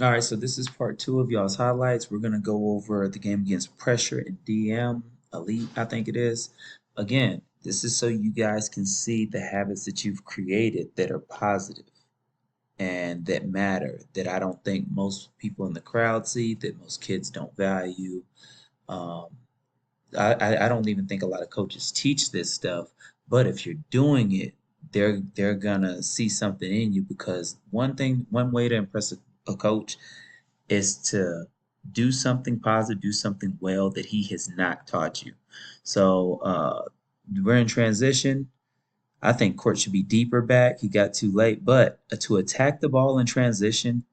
All right, so this is part two of y'all's highlights. We're gonna go over the game against Pressure and DM Elite, I think it is. Again, this is so you guys can see the habits that you've created that are positive and that matter, that I don't think most people in the crowd see, that most kids don't value. Um, I don't even think a lot of coaches teach this stuff, but if you're doing it, they're gonna see something in you because one way to impress a coach is to do something positive, do something well that he has not taught you. So we're in transition. I think Court should be deeper back. He got too late, but to attack the ball in transition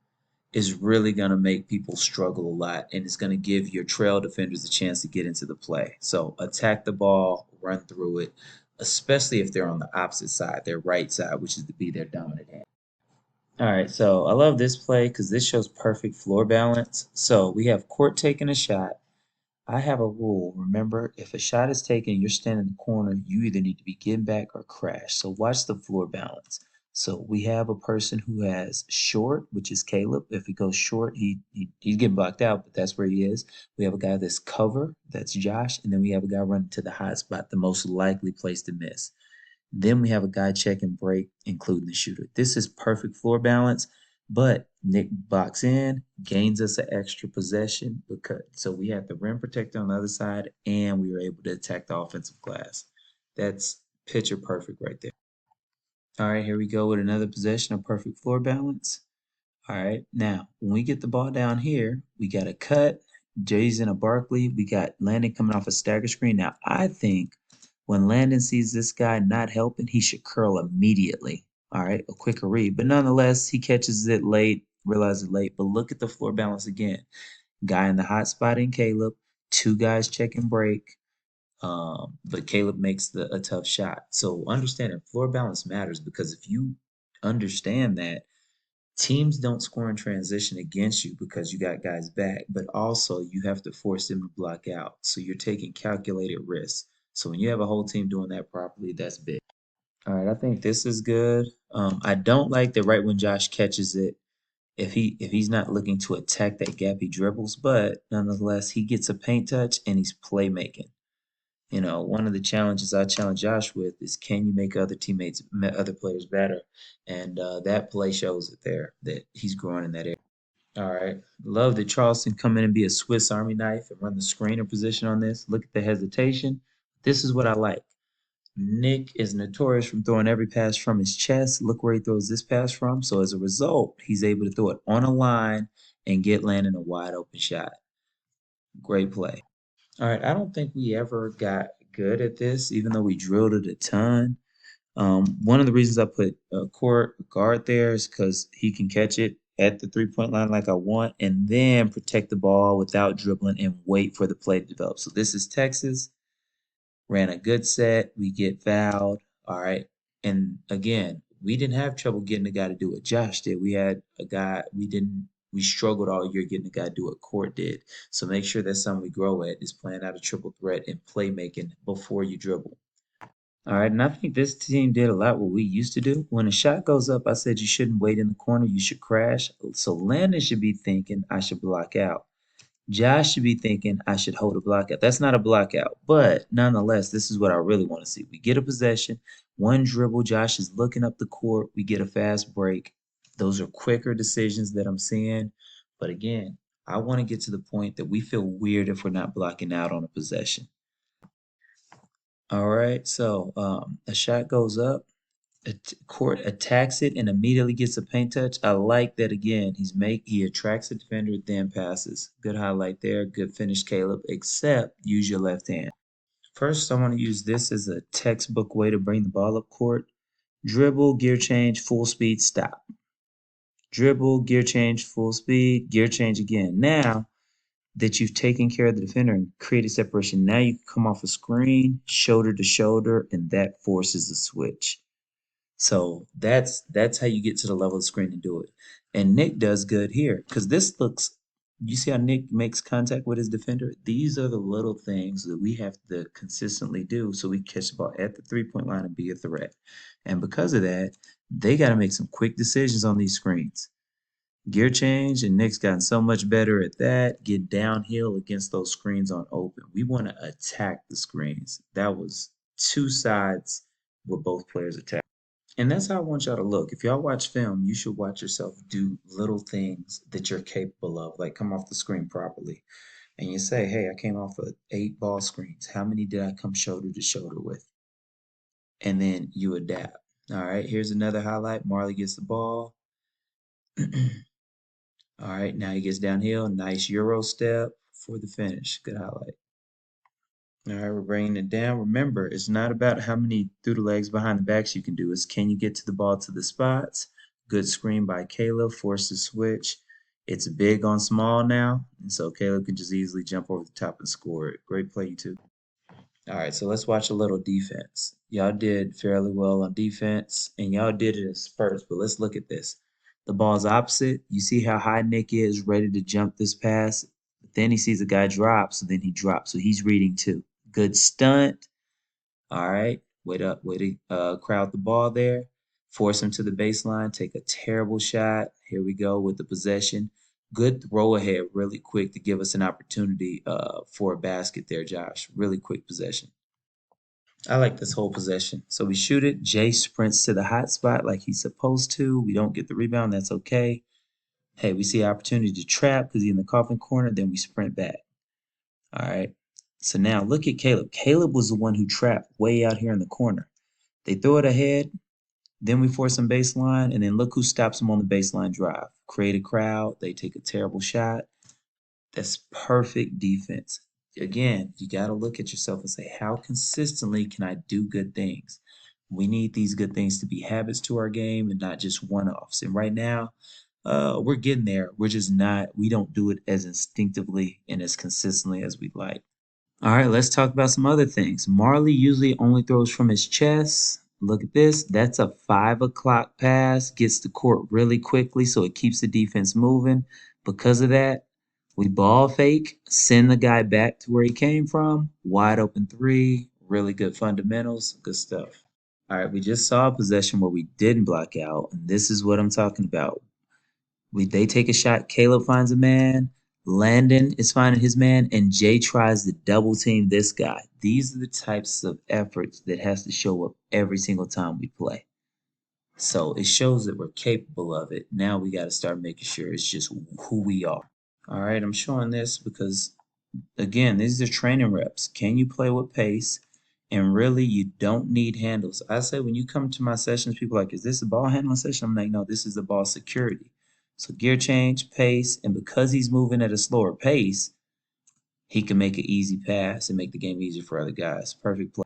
is really going to make people struggle a lot, and it's going to give your trail defenders a chance to get into the play. So attack the ball, run through it, especially if they're on the opposite side, their right side, which is to be their dominant hand. All right, so I love this play because this shows perfect floor balance. So we have Court taking a shot. I have a rule. Remember, if a shot is taken, you're standing in the corner, you either need to be getting back or crash. So watch the floor balance. So we have a person who has short, which is Caleb. If he goes short, he's getting blocked out, but that's where he is. We have a guy that's cover, that's Josh, and then we have a guy running to the hot spot, the most likely place to miss. Then we have a guy check and break, including the shooter. This is perfect floor balance, but Nick box in, gains us an extra possession because so we had the rim protector on the other side, and we were able to attack the offensive glass. That's picture perfect right there. All right, here we go with another possession of perfect floor balance. All right, now when we get the ball down here, we got a cut. Jay's in a Barkley. We got Landon coming off a stagger screen. Now I think when Landon sees this guy not helping, he should curl immediately. All right, a quicker read. But nonetheless, he catches it late, realizes it late. But look at the floor balance again. Guy in the hot spot in Caleb, two guys check and break. But Caleb makes a tough shot. So understanding floor balance matters because if you understand that, teams don't score in transition against you because you got guys back, but also you have to force them to block out. So you're taking calculated risks. So when you have a whole team doing that properly, that's big. All right, I think this is good. I don't like that right when Josh catches it. If he's not looking to attack that gap, he dribbles. But nonetheless, he gets a paint touch and he's playmaking. You know, one of the challenges I challenge Josh with is can you make other teammates, other players better? And that play shows it there that he's growing in that area. All right. Love that Charleston come in and be a Swiss Army knife and run the screener position on this. Look at the hesitation. This is what I like. Nick is notorious from throwing every pass from his chest. Look where he throws this pass from. So as a result, he's able to throw it on a line and get Landon a wide open shot. Great play. All right. I don't think we ever got good at this, even though we drilled it a ton. One of the reasons I put court guard there is because he can catch it at the 3 point line like I want, and then protect the ball without dribbling and wait for the play to develop. So this is Texas. Ran a good set. We get fouled. All right. And again, we didn't have trouble getting a guy to do it. Josh did. We had a guy, we didn't, we struggled all year getting a guy to do what Court did. So make sure that's something we grow at is playing out a triple threat and playmaking before you dribble. All right, and I think this team did a lot what we used to do. When a shot goes up, I said you shouldn't wait in the corner, you should crash. So Landon should be thinking I should block out. Josh should be thinking I should hold a block out. That's not a block out, but nonetheless, this is what I really want to see. We get a possession, one dribble, Josh is looking up the court, we get a fast break. Those are quicker decisions that I'm seeing. But again, I want to get to the point that we feel weird if we're not blocking out on a possession. All right, so a shot goes up. Court attacks it and immediately gets a paint touch. I like that again. He attracts the defender, then passes. Good highlight there. Good finish, Caleb. Except use your left hand. First, I want to use this as a textbook way to bring the ball up court. Dribble, gear change, full speed, stop. Dribble, gear change, full speed, gear change again. Now that you've taken care of the defender and created separation, now you can come off a screen, shoulder to shoulder, and that forces the switch. So that's how you get to the level of screen and do it. And Nick does good here because this looks. You see how Nick makes contact with his defender? These are the little things that we have to consistently do so we catch the ball at the 3 point line and be a threat. And because of that, they got to make some quick decisions on these screens. Gear change, and Nick's gotten so much better at that. Get downhill against those screens on open. We want to attack the screens. That was two sides where both players attack. And that's how I want y'all to look. If y'all watch film, you should watch yourself do little things that you're capable of, like come off the screen properly. And you say, hey, I came off of 8 ball screens. How many did I come shoulder to shoulder with? And then you adapt. All right, here's another highlight. Marley gets the ball. All right, now he gets downhill. Nice Euro step for the finish. Good highlight. All right, we're bringing it down. Remember, it's not about how many through the legs behind the backs you can do. It's can you get to the ball to the spots? Good screen by Caleb. Force the switch. It's big on small now, and so Caleb can just easily jump over the top and score it. Great play, you two. All right, so let's watch a little defense. Y'all did fairly well on defense, and y'all did it in spurts, but let's look at this. The ball's opposite. You see how high Nick is, ready to jump this pass. But then he sees a guy drop, so then he drops. So he's reading too. Good stunt. All right, way to crowd the ball there. Force him to the baseline. Take a terrible shot. Here we go with the possession. Good throw ahead, really quick to give us an opportunity for a basket there, Josh. Really quick possession. I like this whole possession. So we shoot it. Jay sprints to the hot spot like he's supposed to. We don't get the rebound. That's okay. Hey, we see opportunity to trap because he's in the coffin corner. Then we sprint back. All right. So now look at Caleb. Caleb was the one who trapped way out here in the corner. They throw it ahead. Then we force some baseline. And then look who stops them on the baseline drive. Create a crowd. They take a terrible shot. That's perfect defense. Again, you got to look at yourself and say, how consistently can I do good things? We need these good things to be habits to our game and not just one-offs. And right now, we're getting there. We're just not, we don't do it as instinctively and as consistently as we'd like. All right, let's talk about some other things. Marley usually only throws from his chest. Look at this. That's a 5 o'clock pass. Gets the court really quickly, so it keeps the defense moving. Because of that, we ball fake, send the guy back to where he came from. Wide open three. Really good fundamentals. Good stuff. All right, we just saw a possession where we didn't block out, and this is what I'm talking about. They take a shot. Caleb finds a man. Landon is finding his man, and Jay tries to double team this guy. These are the types of efforts that has to show up every single time we play. So it shows that we're capable of it. Now we got to start making sure it's just who we are. All right, I'm showing this because again, these are training reps. Can you play with pace? And really, you don't need handles. I say when you come to my sessions, people are like, is this a ball handling session? I'm like, no, this is the ball security. So gear change, pace, and because he's moving at a slower pace, he can make an easy pass and make the game easier for other guys. Perfect play.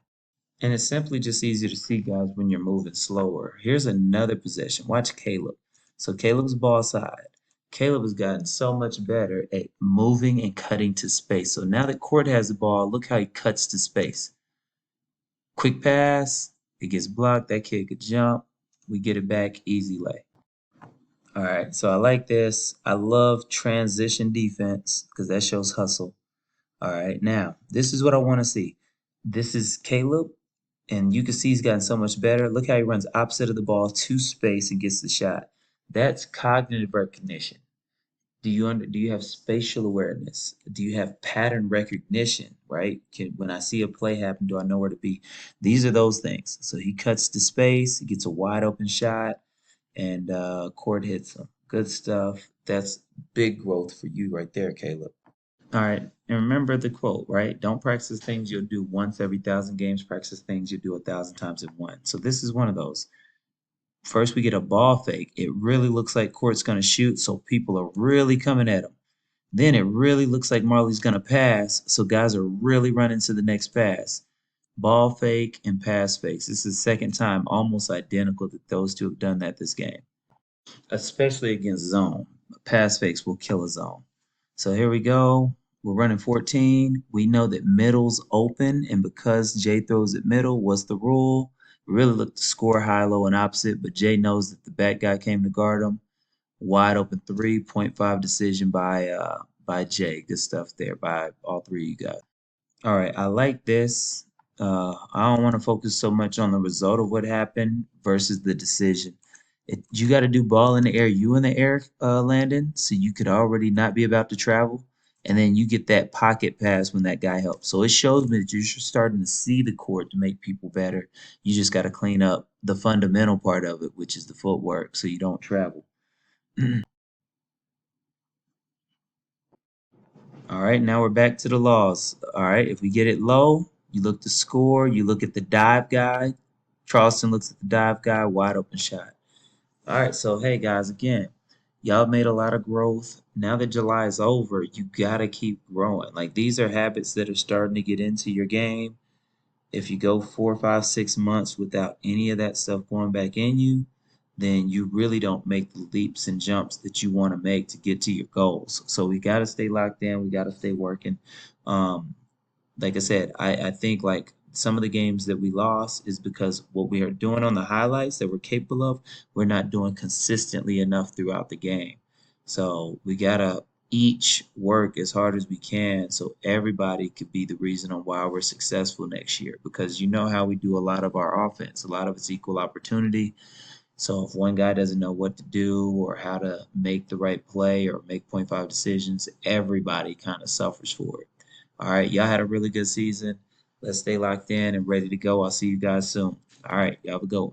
And it's simply just easier to see guys when you're moving slower. Here's another possession. Watch Caleb. So Caleb's ball side. Caleb has gotten so much better at moving and cutting to space. So now that Court has the ball, look how he cuts to space. Quick pass. It gets blocked. That kid could jump. We get it back. Easy lay. All right. So I like this. I love transition defense because that shows hustle. All right. Now, this is what I want to see. This is Caleb. And you can see he's gotten so much better. Look how he runs opposite of the ball to space and gets the shot. That's cognitive recognition. Do you have spatial awareness? Do you have pattern recognition, right? When I see a play happen, do I know where to be? These are those things. So he cuts to space, he gets a wide open shot, and Court hits him. Good stuff. That's big growth for you right there, Caleb. All right. And remember the quote, right? Don't practice things you'll do once every 1,000 games. Practice things you do 1,000 times in one. So this is one of those. First, we get a ball fake. It really looks like Court's going to shoot, so people are really coming at him. Then it really looks like Marley's going to pass, so guys are really running to the next pass. Ball fake and pass fakes. This is the second time almost identical that those two have done that this game, especially against zone. Pass fakes will kill a zone. So here we go. We're running 14. We know that middle's open, and because Jay throws it middle, what's the rule? We really look to score high, low, and opposite, but Jay knows that the back guy came to guard him. Wide open 3.5 decision by Jay. Good stuff there by all three of you guys. All right, I like this. I don't want to focus so much on the result of what happened versus the decision. You got to do ball in the air, you in the air, Landon, so you could already not be about to travel, and then you get that pocket pass when that guy helps. So it shows me that you're starting to see the court to make people better. You just got to clean up the fundamental part of it, which is the footwork, so you don't travel. All right, now we're back to the laws. All right, if we get it low, you look to score, you look at the dive guy. Charleston looks at the dive guy, wide open shot. All right, so hey guys, again, y'all made a lot of growth. Now that July is over, you gotta keep growing. Like these are habits that are starting to get into your game. If you go 4, 5, 6 months without any of that stuff going back in you, then you really don't make the leaps and jumps that you want to make to get to your goals. So we gotta stay locked in. We gotta stay working. Um, like I said, I think like some of the games that we lost is because what we are doing on the highlights that we're capable of, we're not doing consistently enough throughout the game. So we gotta each work as hard as we can so everybody could be the reason on why we're successful next year. Because you know how we do a lot of our offense, a lot of it's equal opportunity. So if one guy doesn't know what to do or how to make the right play or make point five decisions, everybody kind of suffers for it. All right, y'all had a really good season. Let's stay locked in and ready to go. I'll see you guys soon. All right, y'all have a good one.